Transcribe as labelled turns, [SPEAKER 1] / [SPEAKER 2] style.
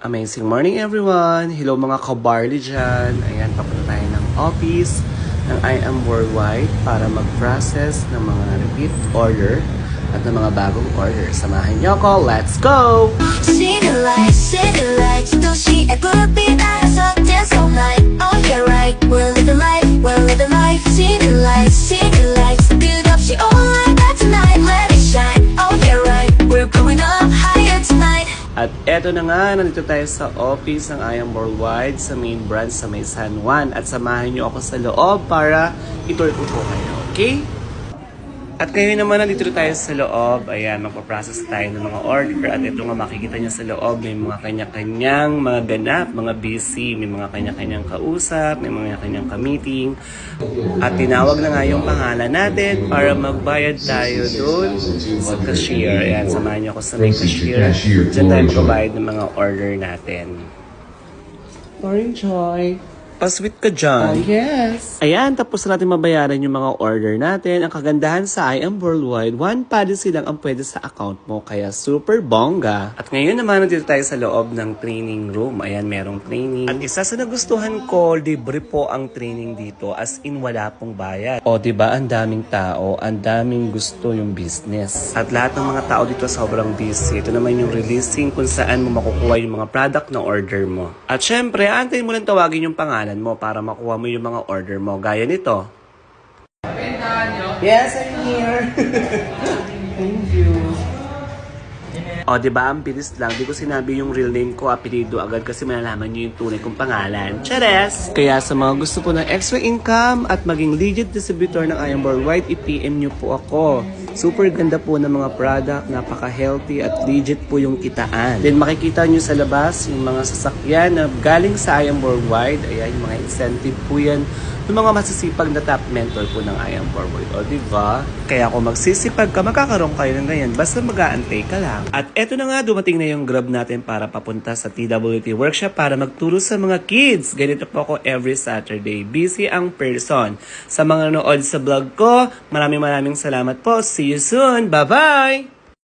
[SPEAKER 1] Amazing morning everyone! Hello mga kabarly dyan! Ayan, papunta tayo ng office ng I Am Worldwide para mag-process ng mga repeat order at ng mga bagong order. Samahan niyo ako! Let's go!
[SPEAKER 2] City lights, don't see a good beat, I saw dance all night. Oh yeah right, we'll live the life. City lights, build up, she all like that tonight. Let it shine, oh yeah right, we're going up higher tonight.
[SPEAKER 1] At eto na nga, nandito tayo sa office ng I Am Worldwide sa main branch sa May San Juan. At samahan niyo ako sa loob para itour ko po kayo, okay? At ngayon naman nandito tayo sa loob. Ayan, magpaprocess tayo ng mga order. At ito nga makikita niyo sa loob, may mga kanya-kanyang mga ganap, mga busy. May mga kanya-kanyang kausap, may mga kanya-kanyang ka-meeting. At tinawag na nga yung pangalan natin para magbayad tayo doon sa cashier. Ayan, samahan niyo ako sa may cashier. Diyan tayo magbabayad ng mga order natin. Morning, Joy. Pa-sweet ka dyan.
[SPEAKER 3] Yes.
[SPEAKER 1] Ayan, tapos na natin mabayaran yung mga order natin. Ang kagandahan sa I Am Worldwide, one policy lang ang pwede sa account mo, kaya super bongga. At ngayon naman, nandito tayo sa loob ng training room. Ayan, merong training. At isa sa nagustuhan ko, libre po ang training dito, as in wala pong bayad. O, diba, ang daming tao, ang daming gusto yung business. At lahat ng mga tao dito sobrang busy. Ito naman yung releasing kung saan mo makukuha yung mga product na order mo. At syempre, antayin mo lang tawagin yung pangalan mo para makuha mo yung mga order mo. Gaya nito.
[SPEAKER 3] Yes, I'm here. Thank you.
[SPEAKER 1] O, diba? Ang bilis lang. Di ko sinabi yung real name ko, apelido agad kasi malalaman nyo yung tunay kong pangalan. Chares! Kaya sa mga gusto po ng extra income at maging legit distributor ng I Am Worldwide, i-PM nyo po ako. Super ganda po ng mga product, napaka-healthy at legit po yung kitaan. Then makikita nyo sa labas yung mga sasakyan na galing sa I Am Worldwide. Ayan, yung mga incentive po yan ng mga masisipag na top mentor po ng I Am Worldwide. O, diba? Kaya kung magsisipag ka, magkakaroon kayo ng ganyan. Basta mag-aantay ka lang. At eto na nga, dumating na yung grab natin para papunta sa TWT workshop para magturo sa mga kids. Ganito po ako every Saturday. Busy ang person. Sa mga nanood sa vlog ko, maraming salamat po. See you soon. Bye-bye!